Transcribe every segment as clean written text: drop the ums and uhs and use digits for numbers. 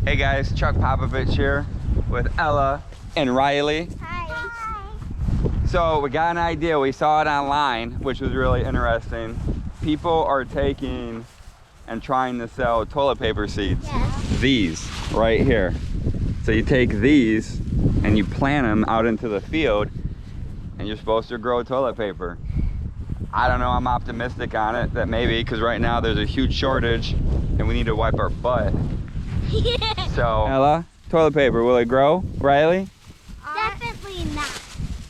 Hey guys, Chuckpopovich here with Ella and Riley. Hi. So we got an idea. We saw it online, which was really interesting. People are taking and trying to sell toilet paper seeds. Yes. These right here. So you take these and you plant them out into the field and you're supposed to grow toilet paper. I don't know, I'm optimistic on it that maybe, because right now there's a huge shortage and we need to wipe our butt. So, Ella, toilet paper, will it grow? Riley? Definitely not.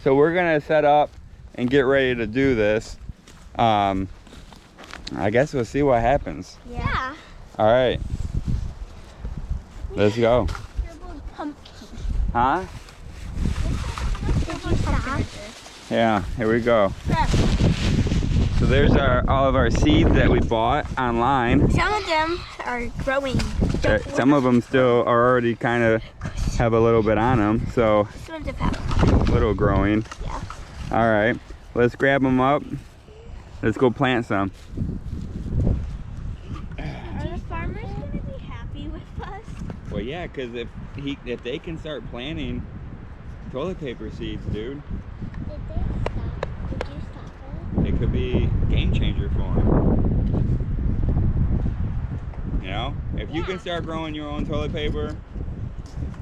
So we're gonna set up and get ready to do this. I guess we'll see what happens. Yeah. All right, let's go. Huh? Did you stop? Yeah, here we go. So there's all of our seeds that we bought online. Some of them are growing. Some of them still are already kind of have a little bit on them, so Some of them have. a little growing. Yeah. All right, let's grab them up. Let's go plant some. Are the farmers going to be happy with us? Well, yeah, because if they can start planting toilet paper seeds, dude, Did they stop? Did you stop it? it could be a game changer for them. You know, if you can start growing your own toilet paper,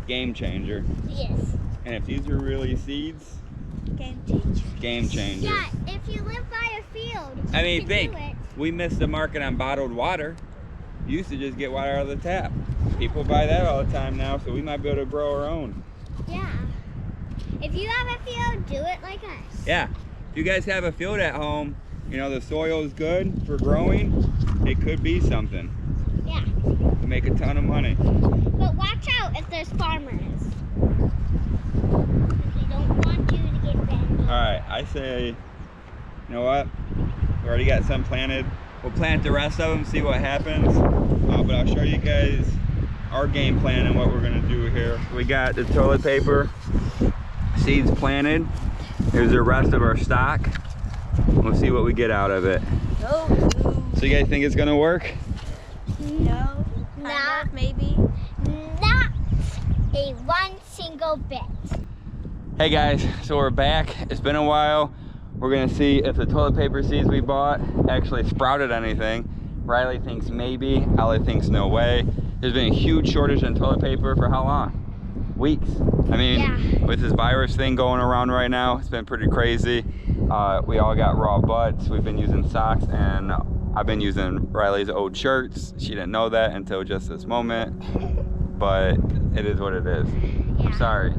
game changer. Yes. And if these are really seeds, Game changer. game changer. Yeah, if you live by a field, I mean, you think, can do it. we missed the market on bottled water. You used to just get water out of the tap. People buy that all the time now, so we might be able to grow our own. Yeah. If you have a field, do it like us. Yeah, if you guys have a field at home, you know, the soil is good for growing, it could be something. Yeah. To make a ton of money. But watch out if there's farmers. Because they don't want you to get banged. All right, I say, you know what? We already got some planted. We'll plant the rest of them, see what happens. But I'll show you guys our game plan and what we're gonna do here. We got the toilet paper seeds planted. Here's the rest of our stock. We'll see what we get out of it. No. So you guys think it's gonna work? No. Not maybe. Not a one single bit. Hey guys, so we're back. It's been a while. We're gonna see if the toilet paper seeds we bought actually sprouted anything. Riley thinks maybe, Ella thinks no way. There's been a huge shortage in toilet paper for how long? Weeks. I mean, Yeah. with this virus thing going around right now, it's been pretty crazy. We all got raw butts. We've been using socks, and I've been using Riley's old shirts. She didn't know that until just this moment, but it is what it is. Yeah. I'm sorry.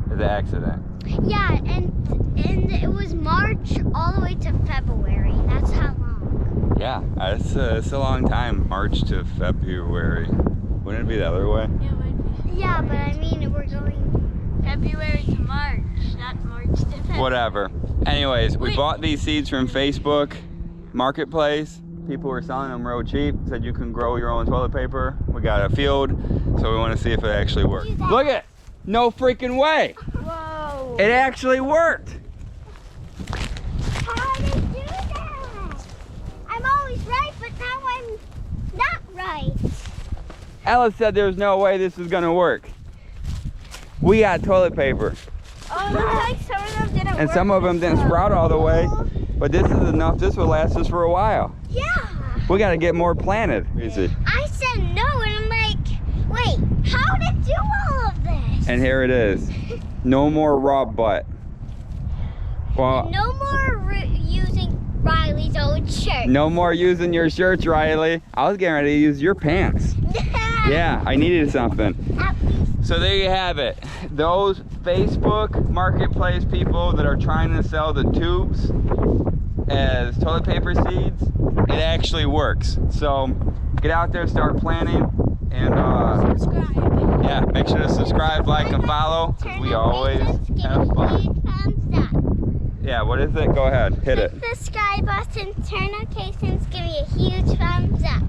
It's an accident. Yeah, and it was March all the way to February. That's how long. Yeah, it's a long time, March to February. Wouldn't it be the other way? Yeah, but I mean we're going February to March, not March to February. Whatever. Anyways, we bought these seeds from Facebook Marketplace. People were selling them real cheap. Said you can grow your own toilet paper. We got a field, so we want to see if it actually works. Look at it! No freaking way! Whoa. It actually worked! How did they do that? I'm always right, but now I'm not right. Ella said there's no way this is gonna work. We got toilet paper. Oh, it looks like some of them didn't And work. some of them didn't sprout all the way, but this is enough. This will last us for a while. Yeah. We gotta get more planted. Easy. I said no, and I'm like, wait, how did it do all of this? And here it is. No more raw butt. Well, No more using Riley's old shirt. no more using your shirts, Riley. I was getting ready to use your pants. Yeah, I needed something. At least. So there you have it. Those Facebook Marketplace people that are trying to sell the tubes as toilet paper seeds, it actually works. So get out there, start planting, and Subscribe. yeah, make sure to subscribe, like, and follow. We always have fun. Thumbs up. Yeah, what is it? Go ahead, hit it. Hit the subscribe button, turn notifications, give me a huge thumbs up.